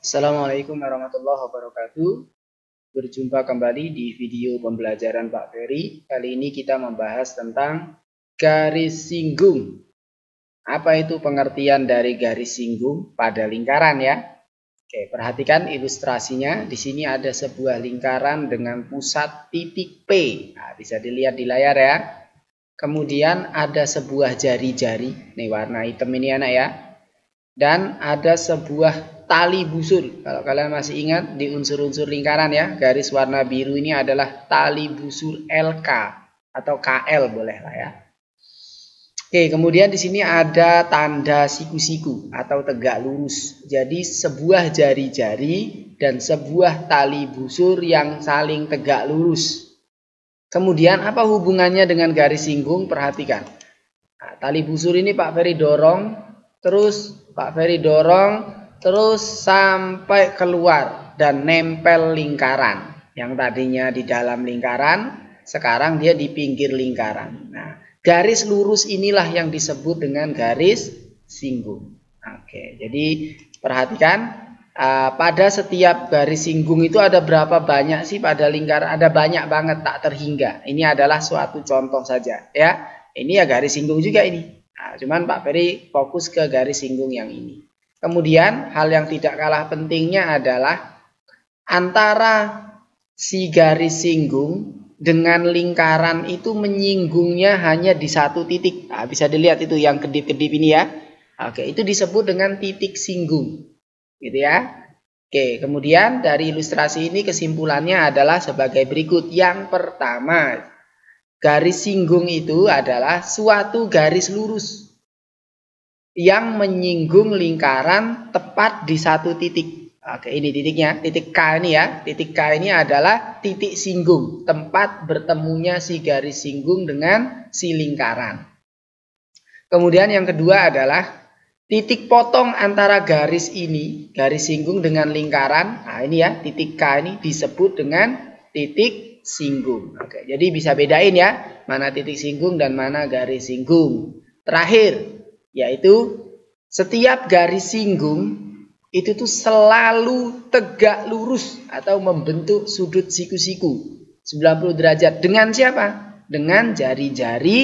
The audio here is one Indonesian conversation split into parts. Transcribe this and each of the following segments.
Assalamualaikum warahmatullahi wabarakatuh. Berjumpa kembali di video pembelajaran Pak Ferry. Kali ini kita membahas tentang garis singgung. Apa itu pengertian dari garis singgung pada lingkaran ya? Oke, perhatikan ilustrasinya. Di sini ada sebuah lingkaran dengan pusat titik P. Nah, bisa dilihat di layar ya. Kemudian ada sebuah jari-jari. Nih warna hitam ini anak ya. Dan ada sebuah tali busur. Kalau kalian masih ingat di unsur-unsur lingkaran ya, garis warna biru ini adalah tali busur LK atau KL boleh lah ya. Oke, kemudian di sini ada tanda siku-siku atau tegak lurus. Jadi sebuah jari-jari dan sebuah tali busur yang saling tegak lurus. Kemudian apa hubungannya dengan garis singgung? Perhatikan. Nah, tali busur ini Pak Ferry dorong, terus Pak Ferry dorong terus sampai keluar dan nempel lingkaran. Yang tadinya di dalam lingkaran, sekarang dia di pinggir lingkaran. Nah, garis lurus inilah yang disebut dengan garis singgung. Oke, jadi perhatikan pada setiap garis singgung itu ada berapa banyak sih pada lingkaran? Ada banyak banget, tak terhingga. Ini adalah suatu contoh saja ya. Ini ya garis singgung juga ini. Nah, cuman Pak Ferry fokus ke garis singgung yang ini. Kemudian hal yang tidak kalah pentingnya adalah antara si garis singgung dengan lingkaran itu menyinggungnya hanya di satu titik. Nah, bisa dilihat itu yang kedip-kedip ini ya. Oke, itu disebut dengan titik singgung. Gitu ya. Oke, kemudian dari ilustrasi ini kesimpulannya adalah sebagai berikut. Yang pertama, garis singgung itu adalah suatu garis lurus yang menyinggung lingkaran tepat di satu titik. Oke, ini titiknya, titik K ini ya. Titik K ini adalah titik singgung, tempat bertemunya si garis singgung dengan si lingkaran. Kemudian yang kedua adalah titik potong antara garis ini, garis singgung dengan lingkaran. Nah, ini ya, titik K ini disebut dengan titik singgung. Oke, jadi bisa bedain ya, mana titik singgung dan mana garis singgung. Terakhir, yaitu setiap garis singgung itu tuh selalu tegak lurus atau membentuk sudut siku-siku 90 derajat. Dengan siapa? Dengan jari-jari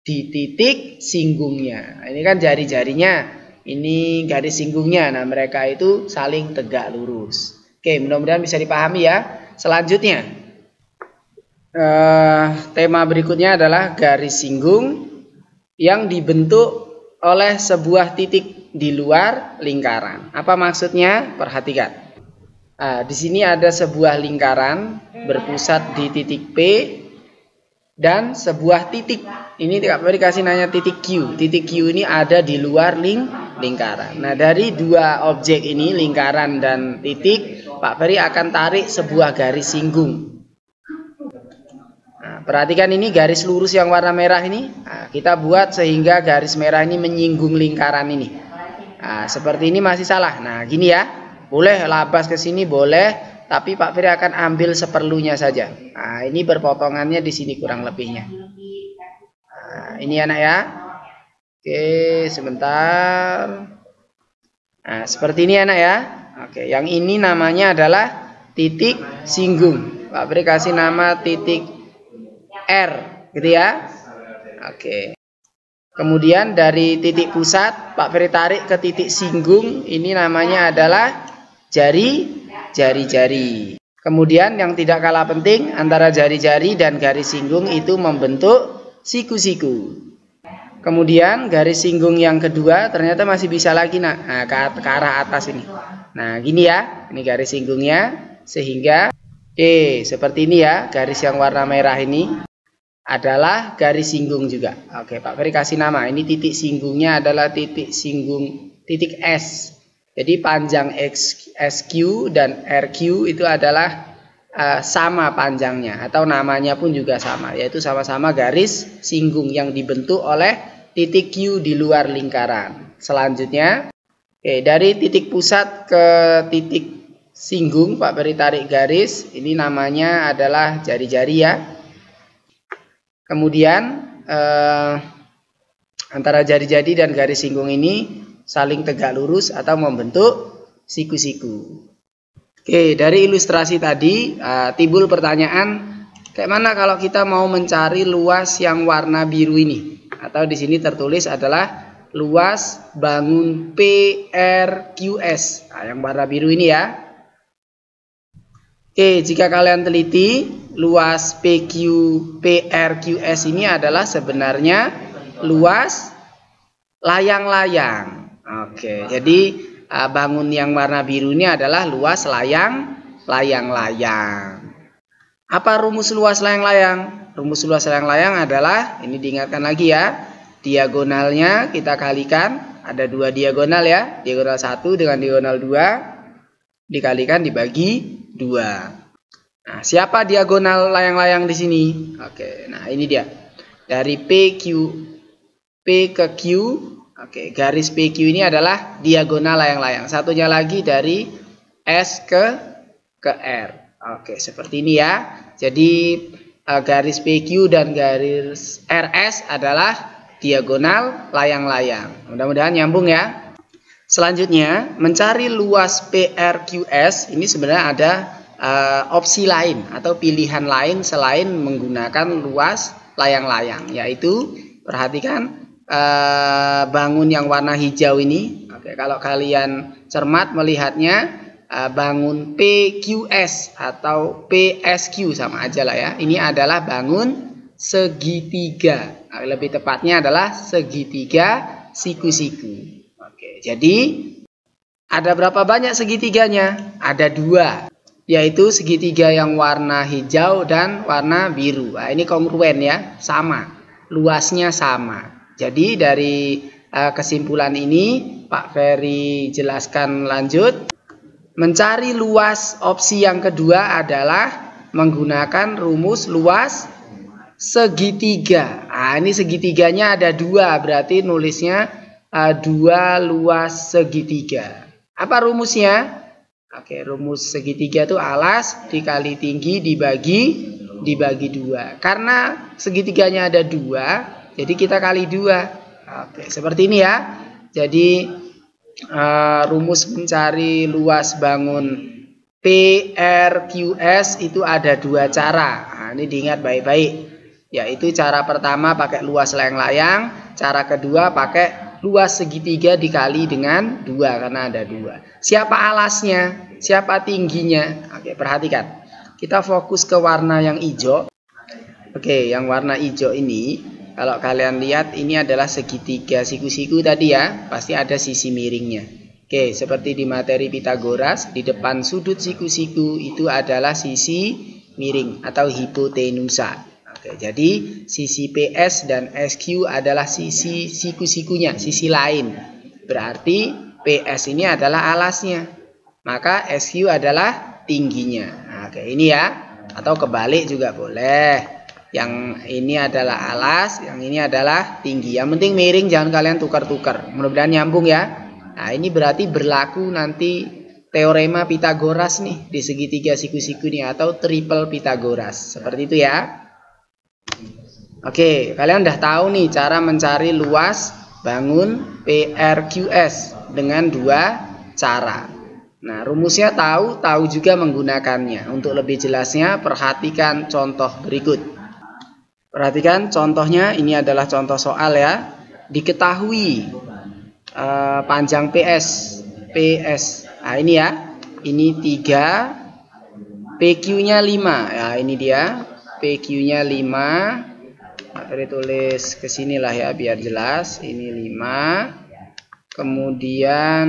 di titik singgungnya. Ini kan jari-jarinya, ini garis singgungnya. Nah, mereka itu saling tegak lurus. Oke, mudah-mudahan bisa dipahami ya. Selanjutnya, tema berikutnya adalah garis singgung yang dibentuk oleh sebuah titik di luar lingkaran. Apa maksudnya? Perhatikan. Di sini ada sebuah lingkaran berpusat di titik P dan sebuah titik. Ini Pak Ferry kasih nanya titik Q. Titik Q ini ada di luar lingkaran. Nah, dari dua objek ini, lingkaran dan titik, Pak Ferry akan tarik sebuah garis singgung. Perhatikan ini garis lurus yang warna merah ini. Nah, kita buat sehingga garis merah ini menyinggung lingkaran ini. Nah, seperti ini masih salah. Nah, gini ya. Boleh labas ke sini boleh, tapi Pak Ferry akan ambil seperlunya saja. Nah, ini berpotongannya di sini kurang lebihnya. Nah, ini anak ya. Oke, sebentar. Nah, seperti ini anak ya. Oke, yang ini namanya adalah titik singgung. Pak Ferry kasih nama titik R, gitu ya. Oke. Kemudian dari titik pusat Pak Ferry tarik ke titik singgung, ini namanya adalah jari-jari. Kemudian yang tidak kalah penting, antara jari-jari dan garis singgung itu membentuk siku-siku. Kemudian garis singgung yang kedua ternyata masih bisa lagi nah, ke arah atas ini. Nah, gini ya. Ini garis singgungnya sehingga seperti ini ya, garis yang warna merah ini adalah garis singgung juga. Oke, Pak Ferry kasih nama. Ini titik singgungnya adalah titik singgung titik S. Jadi panjang SQ dan RQ itu adalah sama panjangnya atau namanya pun juga sama, yaitu sama-sama garis singgung yang dibentuk oleh titik Q di luar lingkaran. Selanjutnya, dari titik pusat ke titik singgung Pak Ferry tarik garis. Ini namanya adalah jari-jari ya. Kemudian antara jari-jari dan garis singgung ini saling tegak lurus atau membentuk siku-siku. Oke, dari ilustrasi tadi timbul pertanyaan, kayak mana kalau kita mau mencari luas yang warna biru ini? Atau di sini tertulis adalah luas bangun PRQS. Nah, yang warna biru ini ya. Oke, jika kalian teliti, luas PRQS ini adalah sebenarnya luas layang-layang. Oke, jadi bangun yang warna biru ini adalah luas layang-layang. Apa rumus luas layang-layang? Rumus luas layang-layang adalah, ini diingatkan lagi ya, diagonalnya kita kalikan, ada dua diagonal ya, diagonal 1 dengan diagonal 2 dikalikan dibagi 2. Nah, siapa diagonal layang-layang di sini? Oke, nah ini dia. Dari P ke Q. Oke, garis PQ ini adalah diagonal layang-layang. Satunya lagi dari S ke R. Oke, seperti ini ya. Jadi garis PQ dan garis RS adalah diagonal layang-layang. Mudah-mudahan nyambung ya. Selanjutnya, mencari luas PRQS ini sebenarnya ada opsi lain atau pilihan lain selain menggunakan luas layang-layang, yaitu perhatikan bangun yang warna hijau ini. Oke, kalau kalian cermat melihatnya, bangun PQS atau PSQ sama aja lah ya. Ini adalah bangun segitiga. Lebih tepatnya adalah segitiga siku-siku. Oke, jadi ada berapa banyak segitiganya? Ada 2, yaitu segitiga yang warna hijau dan warna biru. Nah, ini kongruen ya, sama, luasnya sama. Jadi dari kesimpulan ini Pak Ferry jelaskan lanjut. Mencari luas opsi yang kedua adalah menggunakan rumus luas segitiga. Nah, ini segitiganya ada 2, berarti nulisnya 2 luas segitiga. Apa rumusnya? Oke, rumus segitiga itu alas dikali tinggi dibagi 2. Karena segitiganya ada 2, jadi kita kali 2. Oke, seperti ini ya. Jadi rumus mencari luas bangun PRQS itu ada 2 cara. Nah, ini diingat baik-baik. Yaitu cara pertama pakai luas layang-layang, cara kedua pakai luas segitiga dikali dengan 2 karena ada 2. Siapa alasnya? Siapa tingginya? Oke, perhatikan. Kita fokus ke warna yang hijau. Oke, yang warna hijau ini, kalau kalian lihat ini adalah segitiga siku-siku tadi ya, pasti ada sisi miringnya. Oke, seperti di materi Pitagoras, di depan sudut siku-siku itu adalah sisi miring atau hipotenusa. Oke, jadi sisi PS dan SQ adalah sisi siku-sikunya, sisi lain. Berarti PS ini adalah alasnya, maka SQ adalah tingginya. Nah, oke, ini ya, atau kebalik juga boleh. Yang ini adalah alas, yang ini adalah tinggi. Yang penting miring, jangan kalian tukar-tukar. Mudah-mudahan nyambung ya. Nah, ini berarti berlaku nanti teorema Pitagoras nih di segitiga siku-siku nih, atau triple Pitagoras. Seperti itu ya. Oke, kalian udah tahu nih cara mencari luas bangun PRQS dengan 2 cara. Nah, rumusnya tahu juga menggunakannya. Untuk lebih jelasnya, perhatikan contoh berikut. Perhatikan contohnya, ini adalah contoh soal ya. Diketahui panjang PS. Nah, ini ya. Ini 3, PQ-nya 5. Ya, ini dia. PQ-nya 5. Materi tulis ke sinilah ya biar jelas. Ini 5. Kemudian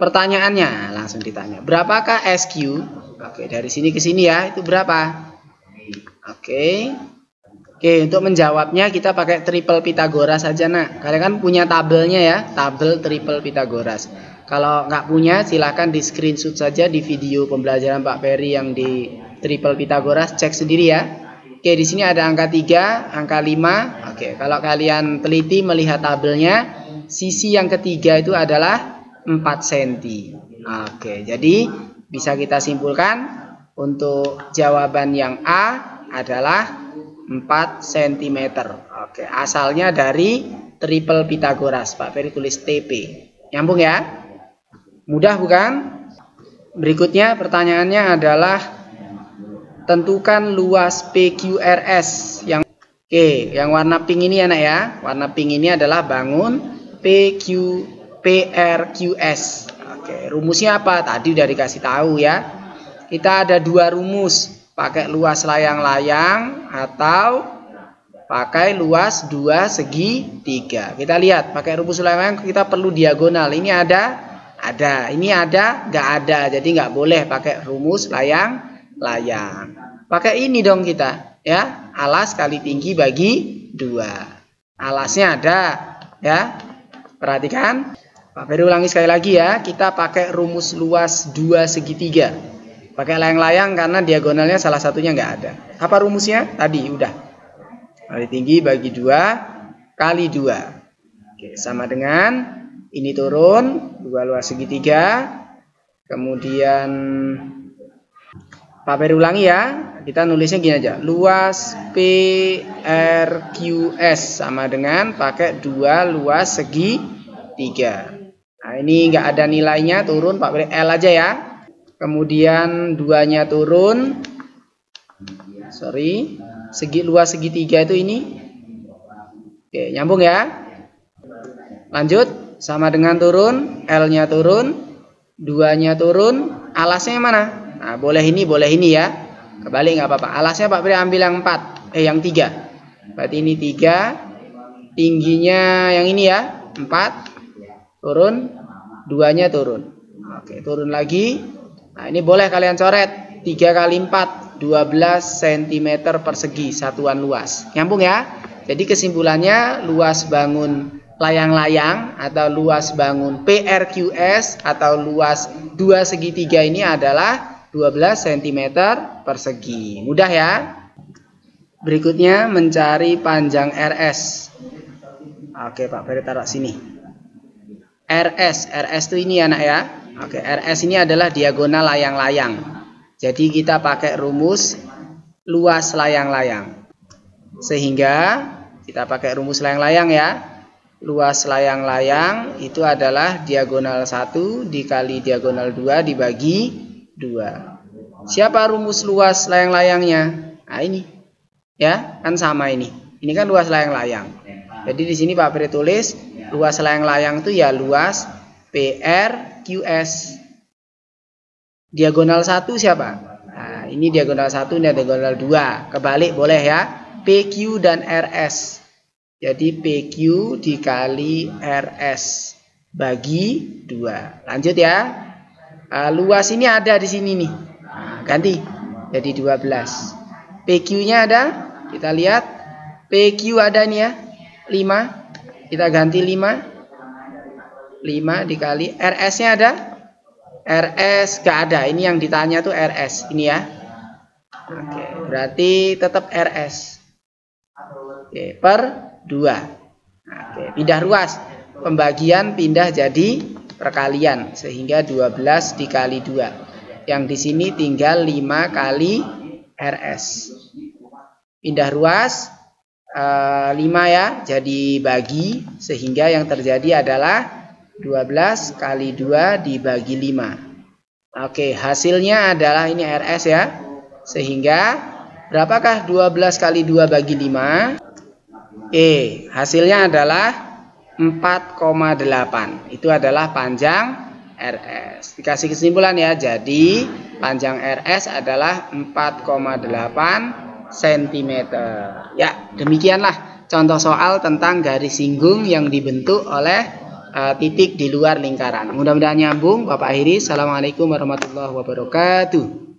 pertanyaannya langsung ditanya, berapakah SQ? Oke, dari sini ke sini ya, itu berapa? Oke, untuk menjawabnya kita pakai triple Pitagoras saja. Nah, kalian kan punya tabelnya ya, tabel triple Pitagoras. Kalau nggak punya, silahkan di screenshot saja di video pembelajaran Pak Ferry yang di triple Pitagoras, cek sendiri ya. Oke, di sini ada angka 3, angka 5. Oke, kalau kalian teliti melihat tabelnya, sisi yang ketiga itu adalah 4 cm. Oke, jadi bisa kita simpulkan untuk jawaban yang A adalah 4 cm. Oke, asalnya dari triple Pitagoras. Pak Ferry tulis TP. Nyambung ya? Mudah bukan? Berikutnya pertanyaannya adalah tentukan luas PQRS yang yang warna pink ini anak ya. Warna pink ini adalah bangun PRQS. Oke, rumusnya apa? Tadi udah dikasih tahu ya. Kita ada dua rumus, pakai luas layang-layang atau pakai luas 2 segi 3. Kita lihat, pakai rumus layang-layang kita perlu diagonal. Ini ada, ini ada, nggak ada. Jadi nggak boleh pakai rumus layang-layang. Pakai ini dong kita, ya. Alas kali tinggi bagi 2. Alasnya ada, ya. Perhatikan. Pak Ferry ulangi sekali lagi ya. Kita pakai rumus luas 2 segi 3. Pakai layang-layang karena diagonalnya salah satunya nggak ada. Apa rumusnya? Tadi udah. Kali tinggi bagi 2 kali 2. Oke, sama dengan ini turun 2 luas segi 3. Kemudian Pak Ferry ulangi ya. Kita nulisnya gini aja. Luas PRQS sama dengan pakai 2 luas segi 3. Nah, ini nggak ada nilainya, turun Pak Ferry L aja ya. Kemudian 2-nya turun. Luas segi 3 itu ini. Oke, nyambung ya. Lanjut, sama dengan turun, L-nya turun, 2-nya turun, alasnya yang mana? Nah, boleh ini ya. Kebalik nggak apa-apa. Alasnya Pak Ferry ambil yang 4, yang 3. Berarti ini 3. Tingginya yang ini ya, 4. Turun, 2-nya turun. Oke, turun lagi. Nah, ini boleh kalian coret. 3 kali 4, 12 cm persegi satuan luas. Nyambung ya? Jadi kesimpulannya luas bangun layang-layang atau luas bangun PRQS atau luas 2 segi 3 ini adalah 12 cm persegi. Mudah ya? Berikutnya mencari panjang RS. Oke, Pak Ferry taruh sini. RS itu ini anak ya. Oke, RS ini adalah diagonal layang-layang. Jadi kita pakai rumus luas layang-layang. Sehingga kita pakai rumus layang-layang ya. Luas layang-layang itu adalah diagonal 1 dikali diagonal 2 dibagi 2. Siapa rumus luas layang-layangnya? Nah ini. Ya, kan sama ini. Ini kan luas layang-layang. Jadi di sini Pak Ferry tulis luas layang-layang itu ya luas PRQS. Diagonal 1 siapa? Nah, ini diagonal 1, ini diagonal 2. Kebalik boleh ya. PQ dan RS. Jadi PQ dikali RS bagi 2. Lanjut ya. Luas ini ada di sini nih. Nah, ganti. Jadi 12. PQ-nya ada. Kita lihat. PQ ada nih ya. 5. Kita ganti 5. 5 dikali RS-nya ada. RS gak ada. Ini yang ditanya tuh RS. Ini ya. Oke, berarti tetap RS. Oke, per 2. Oke, pindah ruas. Pembagian pindah jadi perkalian. Sehingga 12 dikali 2. Yang di sini tinggal 5 kali RS. Pindah ruas 5 ya. Jadi bagi. Sehingga yang terjadi adalah 12 kali 2 dibagi 5. Oke, hasilnya adalah ini RS ya. Sehingga berapakah 12 kali 2 bagi 5? Hasilnya adalah 4,8. Itu adalah panjang RS. Dikasih kesimpulan ya. Jadi panjang RS adalah 4,8 cm. Ya, demikianlah contoh soal tentang garis singgung yang dibentuk oleh titik di luar lingkaran. Mudah-mudahan nyambung. Bapak akhiri. Assalamualaikum warahmatullahi wabarakatuh.